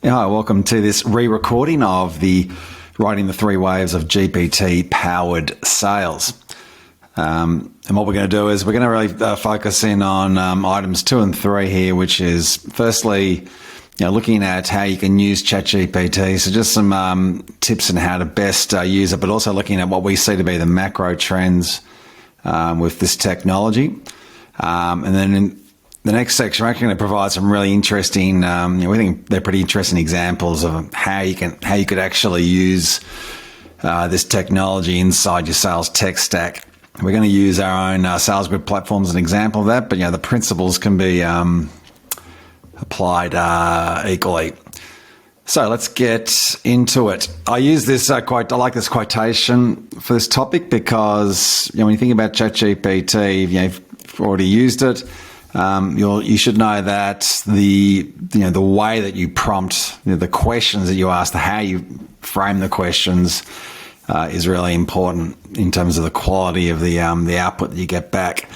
Hi, welcome to this re-recording of the Writing the Three Waves of GPT-Powered Sales. And what we're going to do is we're going to really focus in on items 2 and 3 here, which is firstly, looking at how you can use ChatGPT. So just some tips on how to best use it, but also looking at what we see to be the macro trends with this technology. And then in the next section, we're actually going to provide some really interesting, we think they're pretty interesting examples of how you could actually use this technology inside your sales tech stack. We're going to use our own SalesGRID platform as an example of that, but the principles can be applied equally. So let's get into it. I use this I like this quotation for this topic because when you think about ChatGPT, if you've already used it, you should know that the way that you prompt, the questions that you ask, how you frame the questions is really important in terms of the quality of the output that you get back.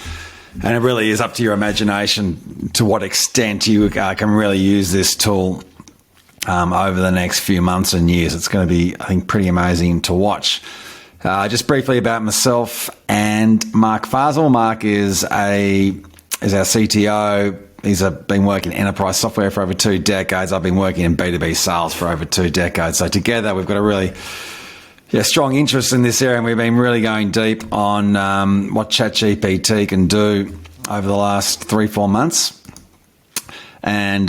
And it really is up to your imagination to what extent you can really use this tool over the next few months and years. It's going to be, I think, pretty amazing to watch. Just briefly about myself and Mark Fasel. Mark is our CTO. He's been working in enterprise software for over 2 decades. I've been working in B2B sales for over 2 decades. So together we've got a really strong interest in this area, and we've been really going deep on what ChatGPT can do over the last 3-4 months. And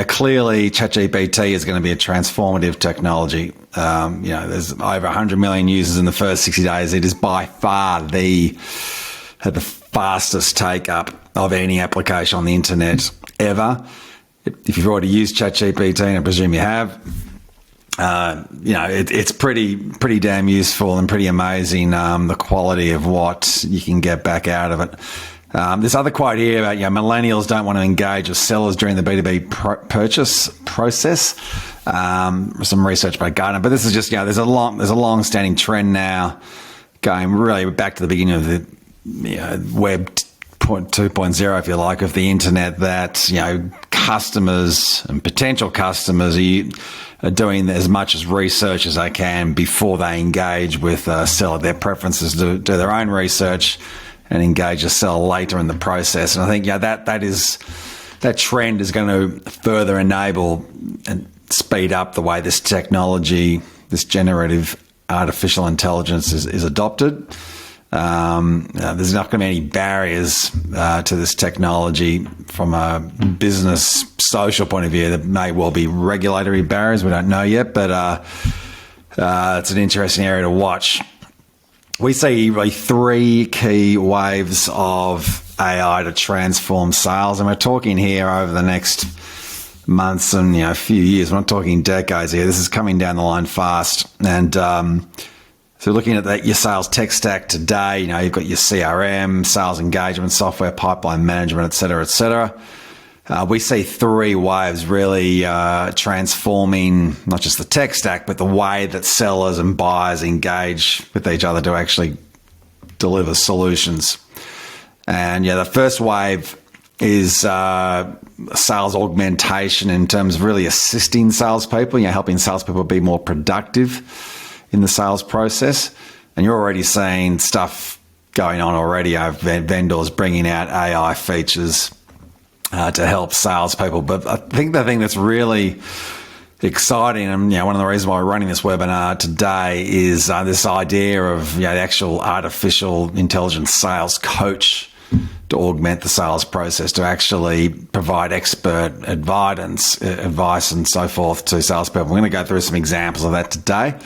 clearly ChatGPT is going to be a transformative technology. There's over 100 million users in the first 60 days. It is by far the fastest take-up of any application on the internet ever. If you've already used ChatGPT, and I presume you have, it's pretty damn useful and pretty amazing, the quality of what you can get back out of it. This other quote here about millennials don't want to engage with sellers during the B2B purchase process. Some research by Gartner, but this is just there's a long-standing trend now going really back to the beginning of the Web 2.0, if you like, of the internet, that customers and potential customers are doing as much as research as they can before they engage with a seller. Their preference is to do their own research and engage a seller later in the process. And I think that trend is going to further enable and speed up the way this technology, this generative artificial intelligence is adopted. There's not going to be any barriers to this technology from a business social point of view. There may well be regulatory barriers, we don't know yet, but it's an interesting area to watch. We see really 3 key waves of AI to transform sales, and we're talking here over the next months and a few years. We're not talking decades here. This is coming down the line fast. And so looking at your sales tech stack today, you've got your CRM, sales engagement software, pipeline management, et cetera, et cetera. We see 3 waves really transforming not just the tech stack, but the way that sellers and buyers engage with each other to actually deliver solutions. And the first wave is sales augmentation in terms of really assisting salespeople, helping salespeople be more productive in the sales process. And you're already seeing stuff going on already. Vendors bringing out AI features to help salespeople. But I think the thing that's really exciting, and one of the reasons why we're running this webinar today, is this idea of the actual artificial intelligence sales coach to augment the sales process, to actually provide expert advice and so forth to salespeople. We're going to go through some examples of that today.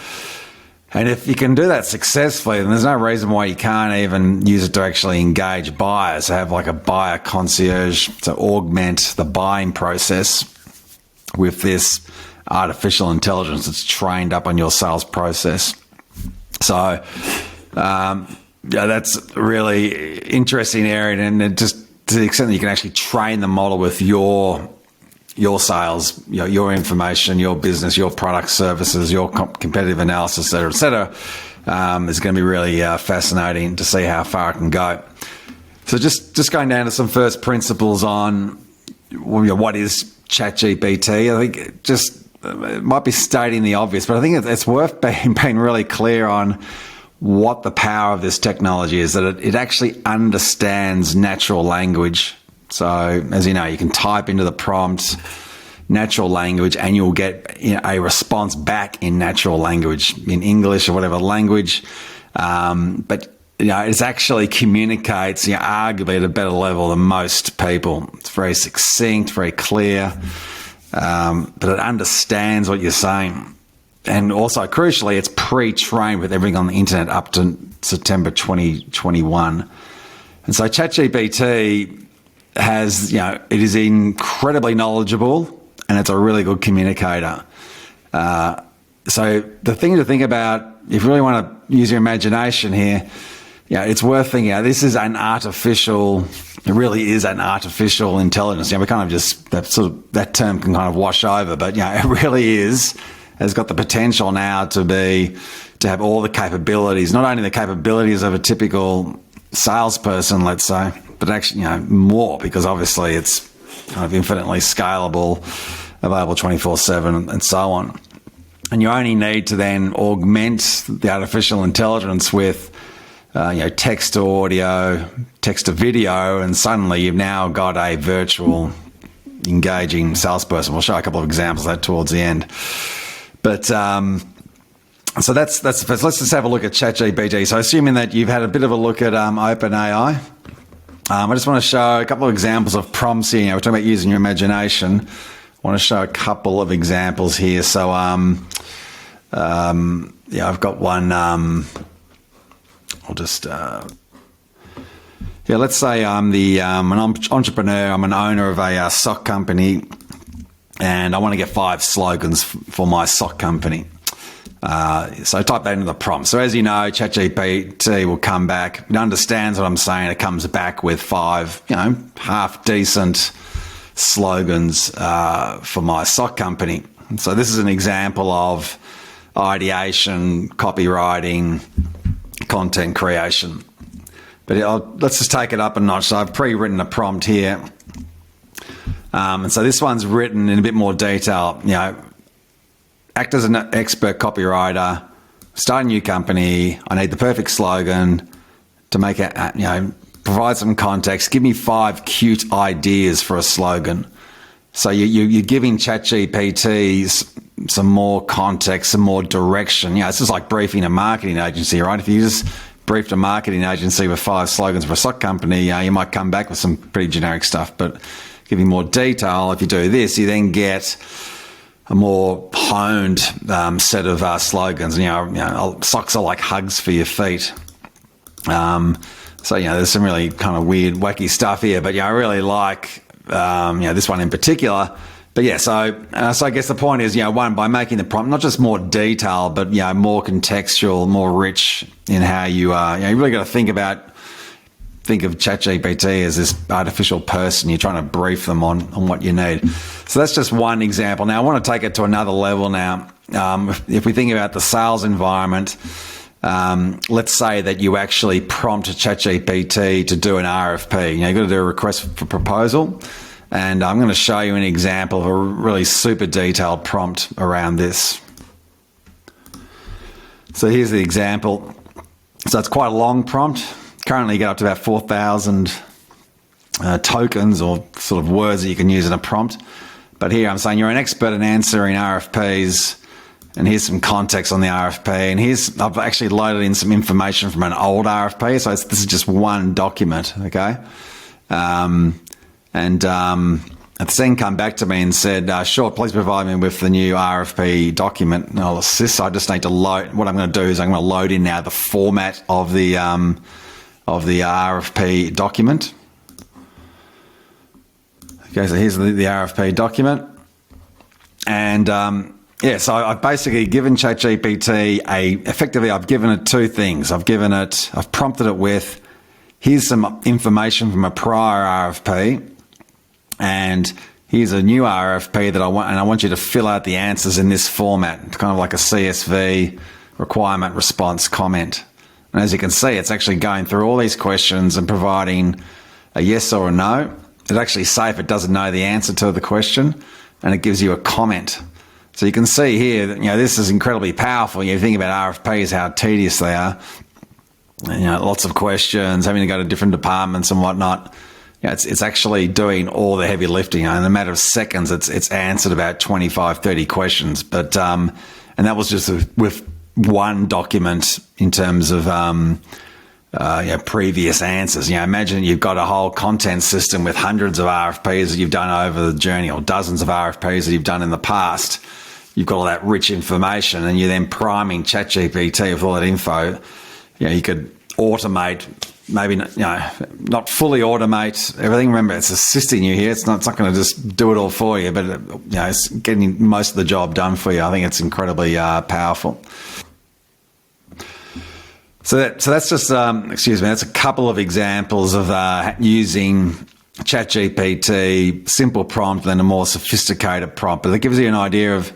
And if you can do that successfully, then there's no reason why you can't even use it to actually engage buyers, have like a buyer concierge to augment the buying process with this artificial intelligence that's trained up on your sales process. So, that's a really interesting area, and just to the extent that you can actually train the model with your sales, your information, your business, your product, services, your competitive analysis, et cetera, is going to be really fascinating to see how far it can go. So just going down to some first principles on what is ChatGPT. I think just it might be stating the obvious, but I think it's worth being really clear on what the power of this technology is, that it actually understands natural language. So, as you know, you can type into the prompt natural language and you'll get a response back in natural language, in English or whatever language. But it actually communicates, arguably at a better level than most people. It's very succinct, very clear, but it understands what you're saying. And also, crucially, it's pre-trained with everything on the internet up to September 2021. And so ChatGPT has, it is incredibly knowledgeable and it's a really good communicator. So the thing to think about, if you really want to use your imagination here, it's worth thinking, this is it really is an artificial intelligence. We kind of just, that term can kind of wash over, but it really has got the potential now to have all the capabilities, not only the capabilities of a typical salesperson, let's say, but actually, more, because obviously it's kind of infinitely scalable, available 24/7 and so on. And you only need to then augment the artificial intelligence with text to audio, text to video, and suddenly you've now got a virtual engaging salesperson. We'll show a couple of examples of that towards the end. But so that's the first. Let's just have a look at ChatGPT. So assuming that you've had a bit of a look at OpenAI, I just want to show a couple of examples of prompts here. We're talking about using your imagination. I want to show a couple of examples here. So I've got one. I'll just let's say I'm an entrepreneur. I'm an owner of a sock company, and I want to get 5 slogans for my sock company. So type that into the prompt. So as you know, ChatGPT will come back. It understands what I'm saying. It comes back with 5, half decent slogans for my sock company. So this is an example of ideation, copywriting, content creation. But let's just take it up a notch. So I've pre-written a prompt here. And so this one's written in a bit more detail. Act as an expert copywriter, start a new company. I need the perfect slogan to make it, provide some context. Give me 5 cute ideas for a slogan. So you're giving ChatGPT some more context, some more direction. It's just like briefing a marketing agency, right? If you just briefed a marketing agency with 5 slogans for a sock company, you might come back with some pretty generic stuff. But giving more detail, if you do this, you then get a more honed set of slogans. Socks are like hugs for your feet. So there's some really kind of weird, wacky stuff here. But I really like this one in particular. But so I guess the point is, one, by making the prompt not just more detailed, but more contextual, more rich in how you you really got to think of ChatGPT as this artificial person. You're trying to brief them on what you need. So that's just one example. Now I want to take it to another level now. If we think about the sales environment, let's say that you actually prompt ChatGPT to do an RFP. You've got to do a request for proposal. And I'm going to show you an example of a really super detailed prompt around this. So here's the example. So it's quite a long prompt. Currently you get up to about 4,000 tokens or sort of words that you can use in a prompt. But here I'm saying you're an expert in answering RFPs, and here's some context on the RFP. And I've actually loaded in some information from an old RFP. So this is just one document, okay? The thing come back to me and said, sure, please provide me with the new RFP document. And I'll assist. I just need to load. What I'm going to do is I'm going to load in now the format of the RFP document. Okay, so here's the RFP document. And so I've basically given ChatGPT effectively I've given it 2 things. I've prompted it with, here's some information from a prior RFP, and here's a new RFP that I want you to fill out the answers in this format. It's kind of like a CSV, requirement, response, comment. And as you can see, it's actually going through all these questions and providing a yes or a no. It's actually safe. It doesn't know the answer to the question, and it gives you a comment. So you can see here that, this is incredibly powerful. You think about RFPs, how tedious they are. Lots of questions, having to go to different departments and whatnot. It's actually doing all the heavy lifting. In a matter of seconds, it's answered about 25, 30 questions. But and that was just with one document in terms of previous answers. Imagine you've got a whole content system with hundreds of RFPs that you've done over the journey, or dozens of RFPs that you've done in the past. You've got all that rich information, and you're then priming ChatGPT with all that info. You could automate, maybe not fully automate everything. Remember, it's assisting you here. It's not going to just do it all for you, but it's getting most of the job done for you. I think it's incredibly powerful. So that's just that's a couple of examples of using ChatGPT, simple prompt, then a more sophisticated prompt. But it gives you an idea of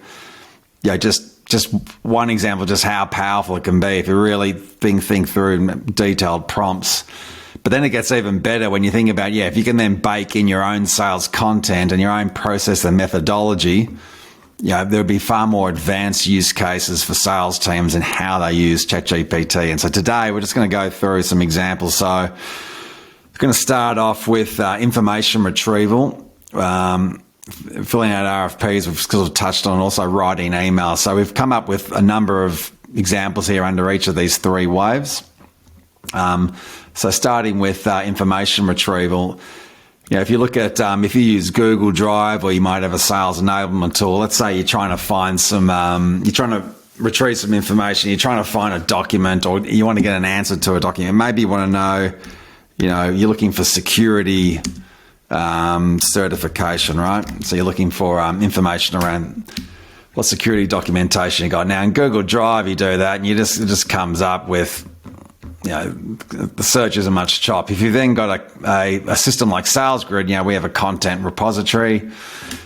just one example, just how powerful it can be if you really think through detailed prompts. But then it gets even better when you think about, if you can then bake in your own sales content and your own process and methodology, there'll be far more advanced use cases for sales teams and how they use ChatGPT. And so today we're just going to go through some examples. So we're going to start off with information retrieval. Filling out RFPs, we've sort of touched on, also writing emails. So we've come up with a number of examples here under each of these three waves. So starting with information retrieval, if you look at, if you use Google Drive, or you might have a sales enablement tool, let's say you're trying to find you're trying to retrieve some information, you're trying to find a document, or you want to get an answer to a document. Maybe you want to know, you're looking for security certification, right? So you're looking for information around what security documentation you got. Now in Google Drive, you do that, and it just comes up with, the search isn't much chop. If you've then got a system like SalesGRID, we have a content repository.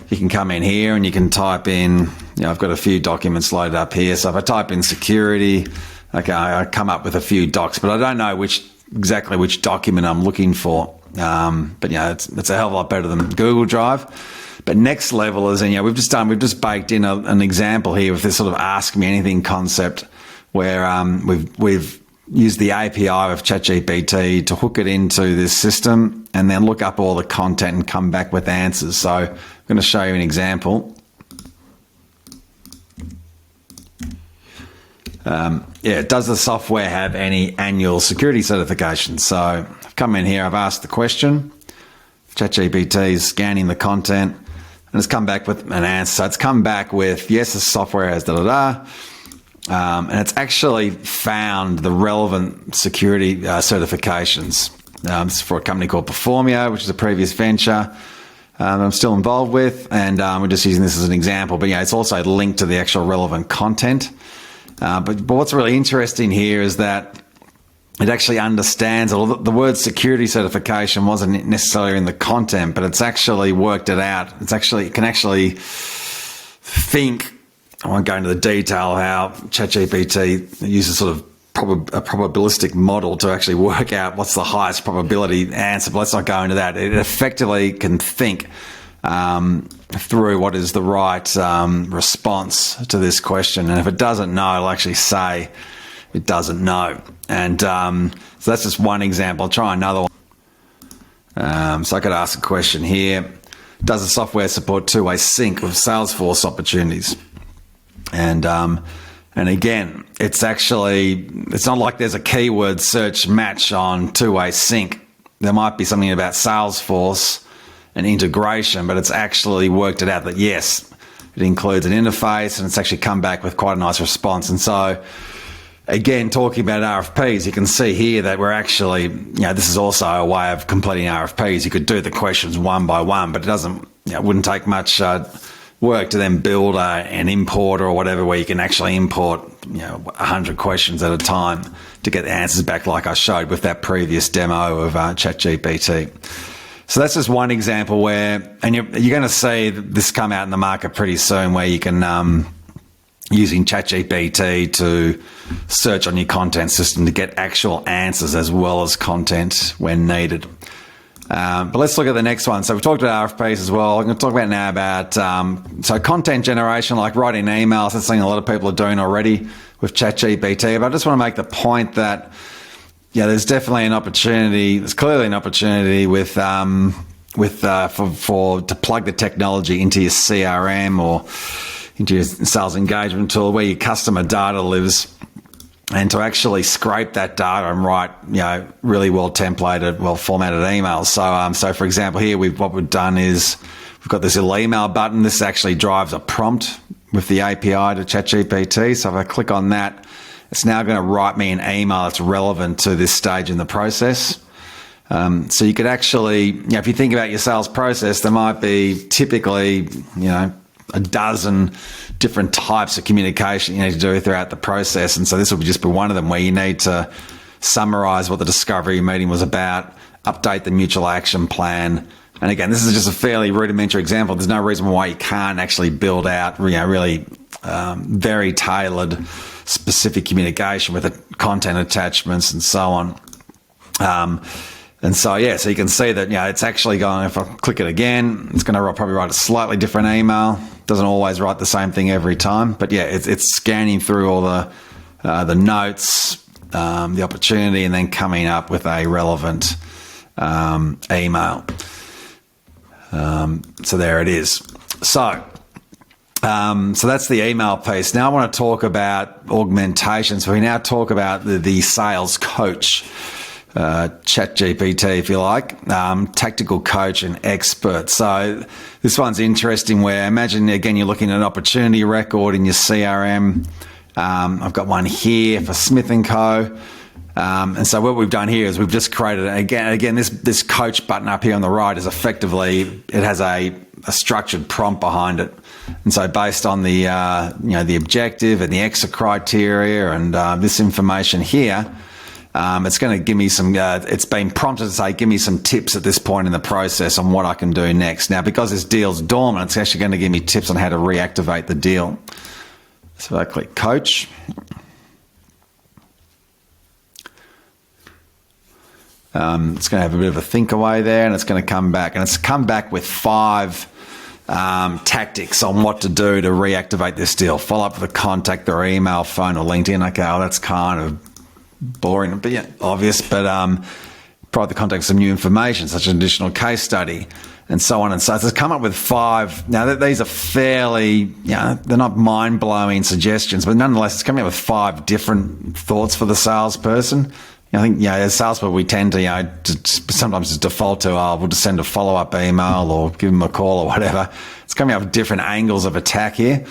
You can come in here and you can type in, I've got a few documents loaded up here. So if I type in security, okay, I come up with a few docs, but I don't know exactly which document I'm looking for. But it's a hell of a lot better than Google Drive. But next level is, we've just baked in an example here with this sort of ask me anything concept, where we've used the API of ChatGPT to hook it into this system and then look up all the content and come back with answers. So I'm going to show you an example. Does the software have any annual security certifications? So I've come in here, I've asked the question, ChatGPT is scanning the content, and it's come back with an answer. So it's come back with, yes, the software has da-da-da, and it's actually found the relevant security certifications. It's for a company called Performio, which is a previous venture I'm still involved with, and we're just using this as an example. But it's also linked to the actual relevant content. But what's really interesting here is that it actually understands, the word security certification wasn't necessarily in the content, but it's actually worked it out. It can actually think. I won't go into the detail how ChatGPT uses sort of a probabilistic model to actually work out what's the highest probability answer, but let's not go into that. It effectively can think through what is the right response to this question. And if it doesn't know, it'll actually say it doesn't know. And so that's just one example. I'll try another one. So I could ask a question here. Does the software support two-way sync with Salesforce opportunities? And again, it's not like there's a keyword search match on two-way sync. There might be something about Salesforce and integration, but it's actually worked it out that yes, it includes an interface, and it's actually come back with quite a nice response. And so again, talking about RFPs, you can see here that we're actually, this is also a way of completing RFPs. You could do the questions one by one, but it wouldn't take much work to then build an importer or whatever, where you can actually import 100 questions at a time to get the answers back, like I showed with that previous demo of ChatGPT. So that's just one example where, and you're going to see this come out in the market pretty soon, where you can using ChatGPT to search on your content system to get actual answers as well as content when needed. But let's look at the next one. So we've talked about RFPs as well. I'm going to talk about now about so content generation, like writing emails. That's something a lot of people are doing already with ChatGPT. But I just want to make the point that there's definitely an opportunity. There's clearly an opportunity to plug the technology into your CRM or into your sales engagement tool where your customer data lives, and to actually scrape that data and write, really well templated, well formatted emails. So for example, here what we've done is we've got this little email button. This actually drives a prompt with the API to ChatGPT. So if I click on that, it's now going to write me an email that's relevant to this stage in the process. So you could actually, if you think about your sales process, there might be typically, a dozen different types of communication you need to do throughout the process. And so this will just be one of them where you need to summarize what the discovery meeting was about, update the mutual action plan. And again, this is just a fairly rudimentary example. There's no reason why you can't actually build out, really very tailored, specific communication with the content attachments and so on. And so you can see that, it's actually going, if I click it again, it's going to probably write a slightly different email. Doesn't always write the same thing every time. But it's scanning through all the notes, the opportunity, and then coming up with a relevant email. So there it is. So that's the email piece. Now I want to talk about augmentation. So we now talk about the sales coach. ChatGPT, if you like, tactical coach and expert. So this one's interesting where imagine, again, you're looking at an opportunity record in your CRM. I've got one here for Smith & Co. And so what we've done here is we've just created, again, this coach button up here on the right is effectively, it has a structured prompt behind it. And so based on the, the objective and the exit criteria and this information here, it's going to give me some, it's been prompted to say, give me some tips at this point in the process on what I can do next. Now, because this deal's dormant, it's actually going to give me tips on how to reactivate the deal. So I click coach. It's going to have a bit of a think away there, and it's going to come back. And it's come back with 5 tactics on what to do to reactivate this deal. Follow up with a contact or email, phone or LinkedIn. Okay, well, that's kind of boring, but obvious, but provide the context of new information, such as an additional case study, and so on and so. So it's come up with 5. Now, these are fairly, they're not mind-blowing suggestions, but nonetheless, it's coming up with 5 different thoughts for the salesperson. I think, as salespeople, we tend to, sometimes just default to, we'll just send a follow-up email or give them a call or whatever. It's coming up with different angles of attack here.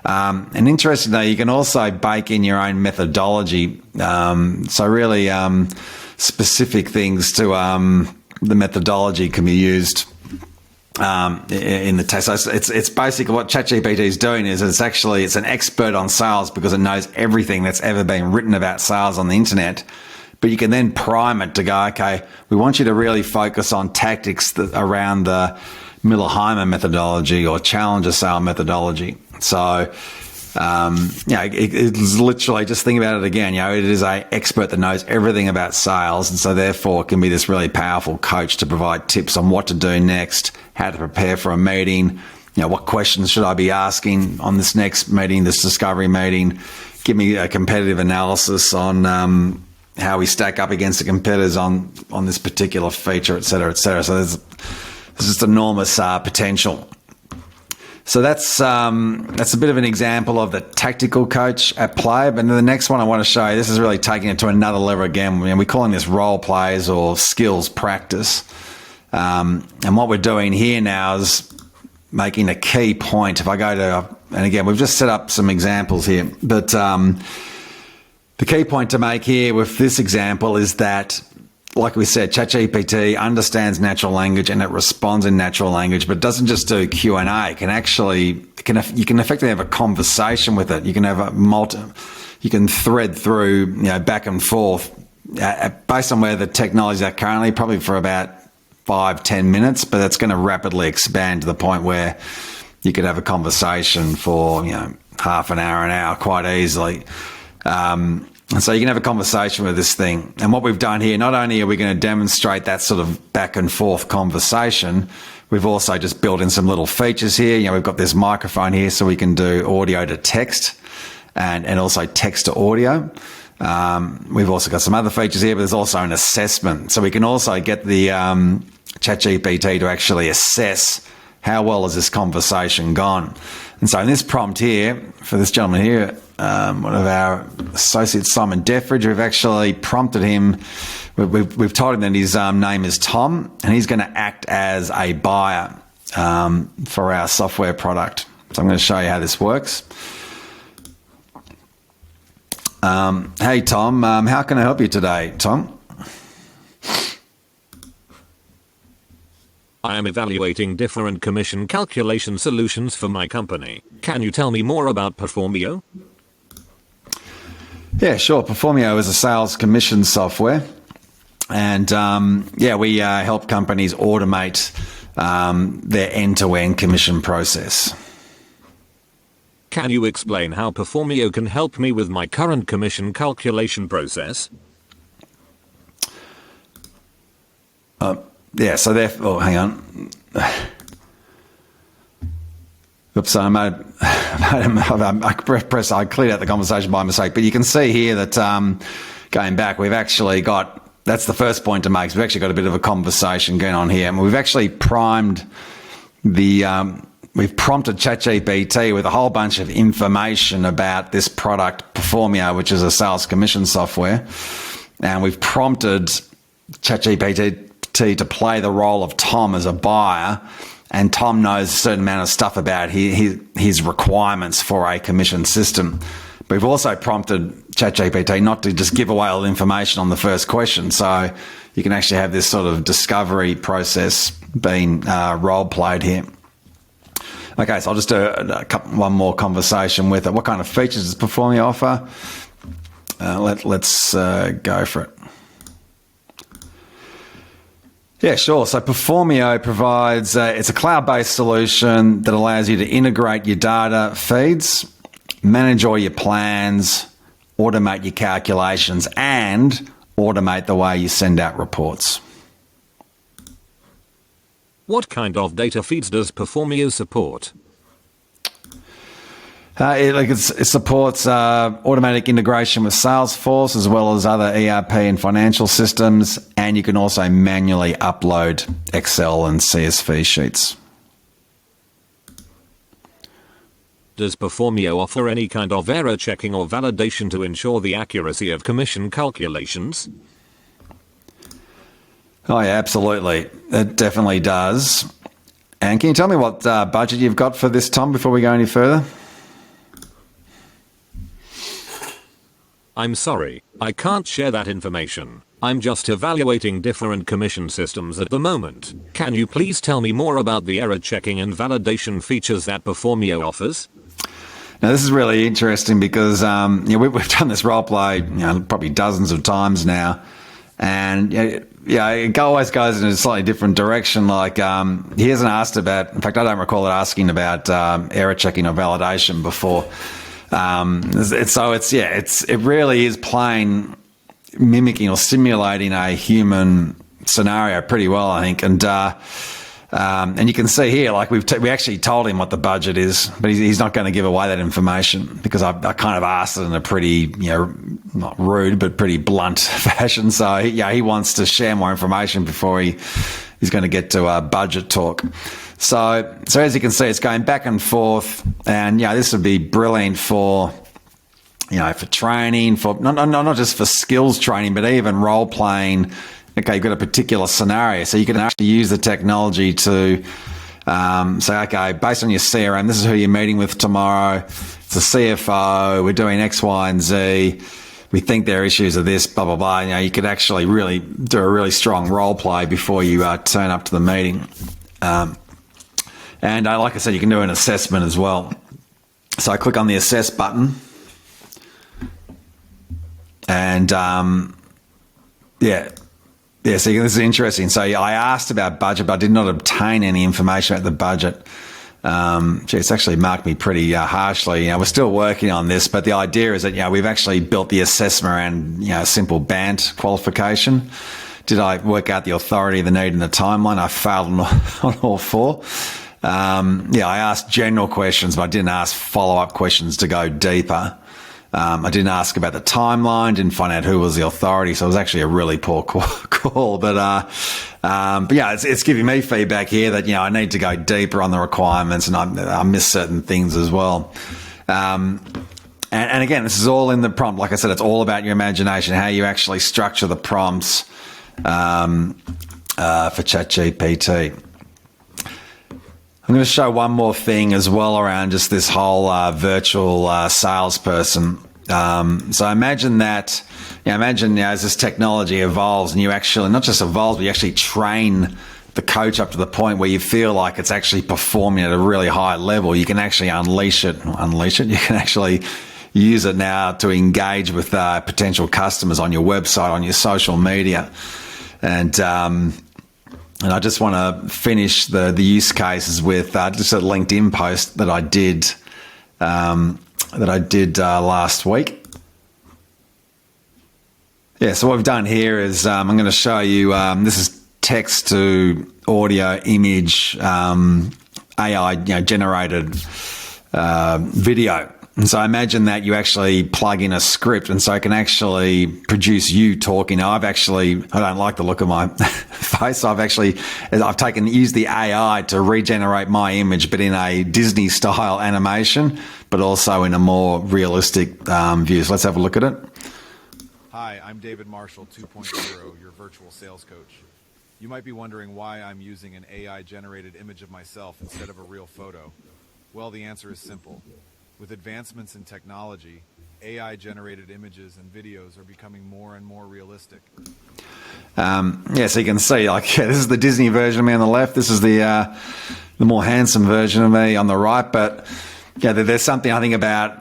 And interestingly, you can also bake in your own methodology. So really specific things to the methodology can be used in the test. So it's basically what ChatGPT is doing is it's an expert on sales because it knows everything that's ever been written about sales on the internet. But you can then prime it to go, okay, we want you to really focus on tactics around the Miller-Heimer methodology or challenger sale methodology. So, it's literally, just think about it again. It is an expert that knows everything about sales, and so therefore it can be this really powerful coach to provide tips on what to do next, how to prepare for a meeting, what questions should I be asking on this next meeting, this discovery meeting, give me a competitive analysis on how we stack up against the competitors on this particular feature, et cetera, et cetera. So there's just enormous potential. So that's a bit of an example of the tactical coach at play. But then the next one I want to show you, this is really taking it to another level again. We're calling this role plays or skills practice. And what we're doing here now is making a key point. If I go to, and again, we've just set up some examples here, but the key point to make here with this example is that, like we said, ChatGPT understands natural language and it responds in natural language, but it doesn't just do Q&A. It can actually, you can effectively have a conversation with it. You can have you can thread through, back and forth based on where the technology is at currently, probably for about 5-10 minutes, but it's going to rapidly expand to the point where you could have a conversation for, half an hour quite easily. And so you can have a conversation with this thing. And what we've done here, not only are we going to demonstrate that sort of back and forth conversation, we've also just built in some little features here. You know, we've got this microphone here so we can do audio to text and also text to audio. We've also got some other features here, but there's also an assessment. So we can also get the ChatGPT to actually assess how well has this conversation gone. And so in this prompt here, for this gentleman here, one of our associates, Simon Deffridge, we've actually prompted him, we've told him that his name is Tom, and he's going to act as a buyer for our software product. So I'm going to show you how this works. Hey, Tom, how can I help you today, Tom? I am evaluating different commission calculation solutions for my company. Can you tell me more about Performio? Yeah, sure. Performio is a sales commission software. And we help companies automate their end-to-end commission process. Can you explain how Performio can help me with my current commission calculation process? Yeah, so therefore, hang on. Oops, I cleared out the conversation by mistake. But you can see here that going back, we've actually got, that's the first point to make. So we've actually got a bit of a conversation going on here. And we've actually primed we've prompted ChatGPT with a whole bunch of information about this product, Performio, which is a sales commission software. And we've prompted ChatGPT to play the role of Tom as a buyer, and Tom knows a certain amount of stuff about his requirements for a commission system. But we've also prompted ChatGPT not to just give away all the information on the first question, so you can actually have this sort of discovery process being role-played here. Okay, so I'll just do one more conversation with it. What kind of features does Performio offer? Let's go for it. Yeah, sure. So Performio provides, it's a cloud-based solution that allows you to integrate your data feeds, manage all your plans, automate your calculations, and automate the way you send out reports. What kind of data feeds does Performio support? It supports automatic integration with Salesforce as well as other ERP and financial systems, and you can also manually upload Excel and CSV sheets. Does Performio offer any kind of error checking or validation to ensure the accuracy of commission calculations? Oh yeah, absolutely. It definitely does. And can you tell me what budget you've got for this, Tom, before we go any further? I'm sorry, I can't share that information. I'm just evaluating different commission systems at the moment. Can you please tell me more about the error checking and validation features that Performio offers? Now, this is really interesting because we've done this role play probably dozens of times now. And it always goes in a slightly different direction. Like he hasn't asked about, in fact, I don't recall it asking about error checking or validation before. It really is playing, mimicking or simulating a human scenario pretty well, I think. And you can see here, like we actually told him what the budget is, but he's not going to give away that information because I kind of asked it in a pretty, not rude, but pretty blunt fashion. So he wants to share more information before he's going to get to budget talk. So as you can see, it's going back and forth, and this would be brilliant for for training, for not just for skills training, but even role playing. Okay, you've got a particular scenario, so you can actually use the technology to say, okay, based on your CRM, this is who you're meeting with tomorrow. It's a CFO. We're doing X, Y, and Z. We think their issues are this, blah, blah, blah. You could actually really do a really strong role play before you turn up to the meeting. And like I said, you can do an assessment as well. So I click on the assess button. And so this is interesting. So I asked about budget, but I did not obtain any information about the budget. It's actually marked me pretty harshly. We're still working on this, but the idea is that, we've actually built the assessment around, a simple BANT qualification. Did I work out the authority, the need, and the timeline? I failed on all four. I asked general questions, but I didn't ask follow-up questions to go deeper. I didn't ask about the timeline, didn't find out who was the authority, so it was actually a really poor call. But it's giving me feedback here that, I need to go deeper on the requirements, and I miss certain things as well. And again, this is all in the prompt. Like I said, it's all about your imagination, how you actually structure the prompts for ChatGPT. I'm going to show one more thing as well around just this whole virtual salesperson. So imagine that, as this technology evolves and you actually, not just evolves, but you actually train the coach up to the point where you feel like it's actually performing at a really high level. You can actually unleash it. You can actually use it now to engage with potential customers on your website, on your social media. And I just want to finish the use cases with just a LinkedIn post that I did last week. Yeah, so what we've done here is I'm going to show you. This is text to audio, image, AI generated video. And so imagine that you actually plug in a script, and so it can actually produce you talking. Now, I don't like the look of my face. I've used the AI to regenerate my image, but in a Disney style animation, but also in a more realistic view. So let's have a look at it. Hi, I'm David Marshall 2.0, your virtual sales coach. You might be wondering why I'm using an AI generated image of myself instead of a real photo. Well, the answer is simple. With advancements in technology, AI-generated images and videos are becoming more and more realistic. So you can see, this is the Disney version of me on the left. This is the more handsome version of me on the right. But there's something I think about,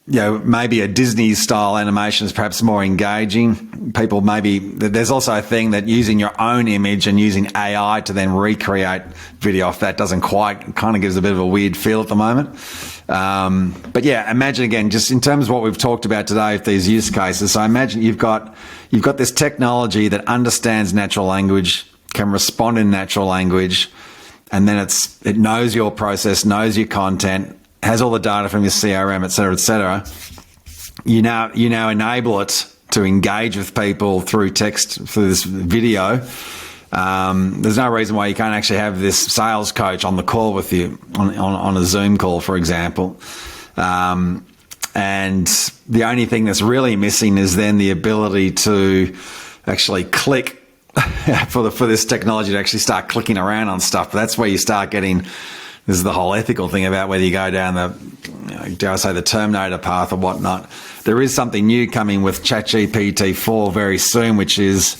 maybe a Disney-style animation is perhaps more engaging. There's also a thing that using your own image and using AI to then recreate video, if that doesn't kind of gives a bit of a weird feel at the moment. Imagine again, just in terms of what we've talked about today with these use cases. So imagine you've got this technology that understands natural language, can respond in natural language, and then it knows your process, knows your content, has all the data from your CRM, et cetera, et cetera. You now enable it to engage with people through text, through this video. There's no reason why you can't actually have this sales coach on the call with you on a Zoom call, for example. And the only thing that's really missing is then the ability to actually click for this technology to actually start clicking around on stuff. But that's where you start getting, this is the whole ethical thing about whether you go down the Terminator path or whatnot. There is something new coming with ChatGPT 4 very soon, which is,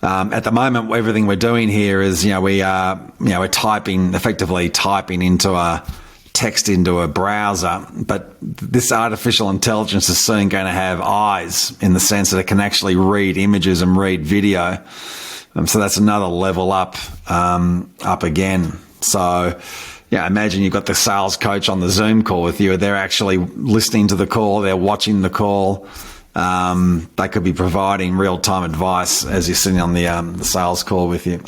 at the moment, everything we're doing here is, we're effectively typing into a text into a browser, but this artificial intelligence is soon going to have eyes, in the sense that it can actually read images and read video. So that's another level up again. So, imagine you've got the sales coach on the Zoom call with you. They're actually listening to the call. They're watching the call. They could be providing real-time advice as you're sitting on the sales call with you.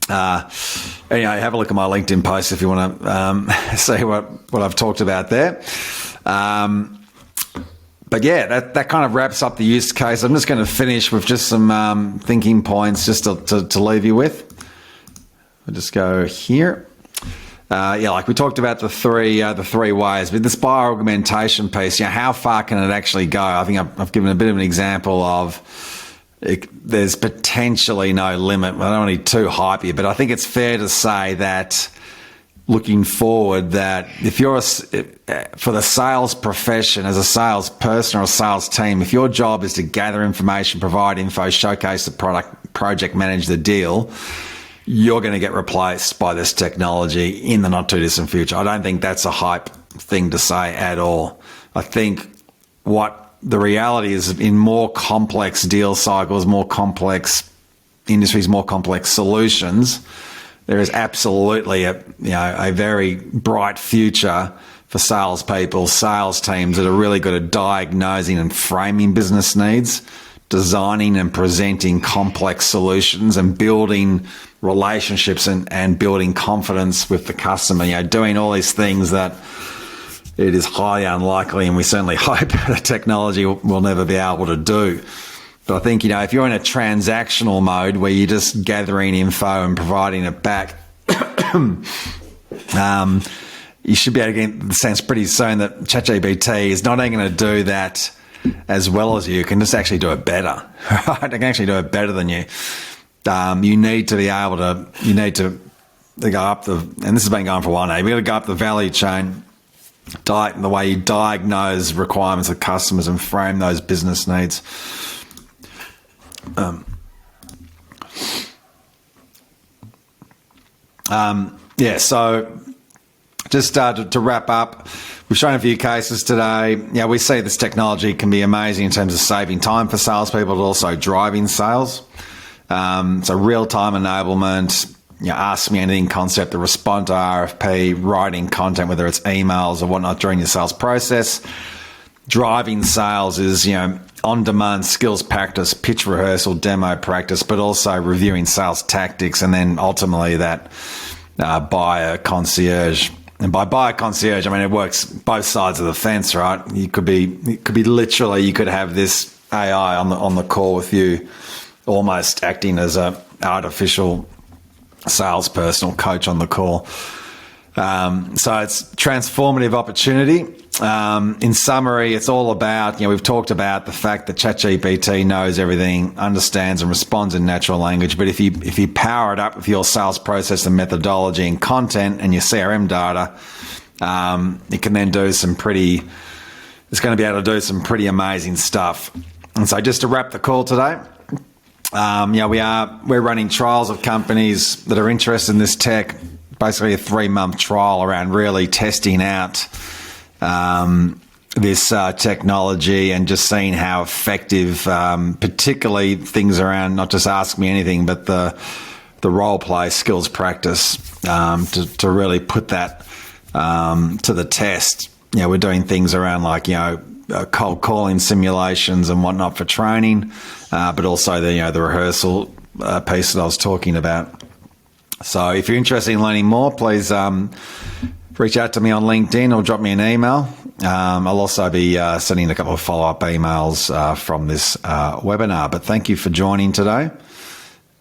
Have a look at my LinkedIn post if you want to see what I've talked about there. That kind of wraps up the use case. I'm just going to finish with just some thinking points just to leave you with. I'll just go here. Like we talked about the three ways, but this bioaugmentation piece, how far can it actually go? I think I've given a bit of an example of there's potentially no limit. I don't want to be too hype here, but I think it's fair to say that looking forward, that if you're for the sales profession, as a salesperson or a sales team, if your job is to gather information, provide info, showcase the product, project manage the deal, you're going to get replaced by this technology in the not too distant future. I don't think that's a hype thing to say at all. I think what the reality is, in more complex deal cycles, more complex industries, more complex solutions, there is absolutely a very bright future for salespeople, sales teams that are really good at diagnosing and framing business needs, designing and presenting complex solutions, and building relationships and building confidence with the customer. Doing all these things that it is highly unlikely, and we certainly hope that technology will never be able to do. But I think, if you're in a transactional mode where you're just gathering info and providing it back, you should be able to get the sense pretty soon that ChatGPT is not only going to do that as well as you, can just actually do it better. Right? It can actually do it better than you. You need to be able to, go up and this has been going for a while now, you've got to go up the value chain, the way you diagnose requirements of customers and frame those business needs. So just to wrap up, we've shown a few cases today. We see this technology can be amazing in terms of saving time for salespeople, but also driving sales. So real-time enablement, ask me anything concept, the respond to RFP, writing content, whether it's emails or whatnot during your sales process. Driving sales is, on-demand skills practice, pitch rehearsal, demo practice, but also reviewing sales tactics, and then ultimately that buyer concierge. And by buyer concierge, I mean it works both sides of the fence, right? It could be literally, you could have this AI on the call with you, almost acting as a artificial salesperson or coach on the call. So it's transformative opportunity. In summary, it's all about, we've talked about the fact that ChatGPT knows everything, understands and responds in natural language. But if you power it up with your sales process and methodology and content and your CRM data, it can then it's going to be able to do some pretty amazing stuff. And so just to wrap the call today, we're running trials of companies that are interested in this tech, basically a 3-month trial around really testing out this technology and just seeing how effective, particularly things around not just ask me anything, but the role play skills practice, to really put that to the test. We're doing things around like, cold calling simulations and whatnot for training, but also the rehearsal piece that I was talking about. So if you're interested in learning more, please reach out to me on LinkedIn or drop me an email. I'll also be sending a couple of follow-up emails from this webinar. But thank you for joining today.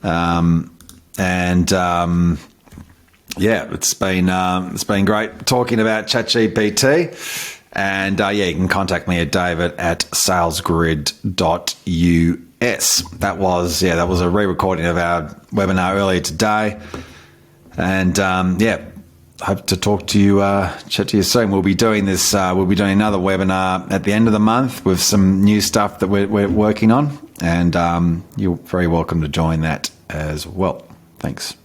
It's been great talking about ChatGPT. And you can contact me at david@salesgrid.us. That was a re-recording of our webinar earlier today. And hope to chat to you soon. We'll be doing this. We'll be doing another webinar at the end of the month with some new stuff that we're working on, and you're very welcome to join that as well. Thanks.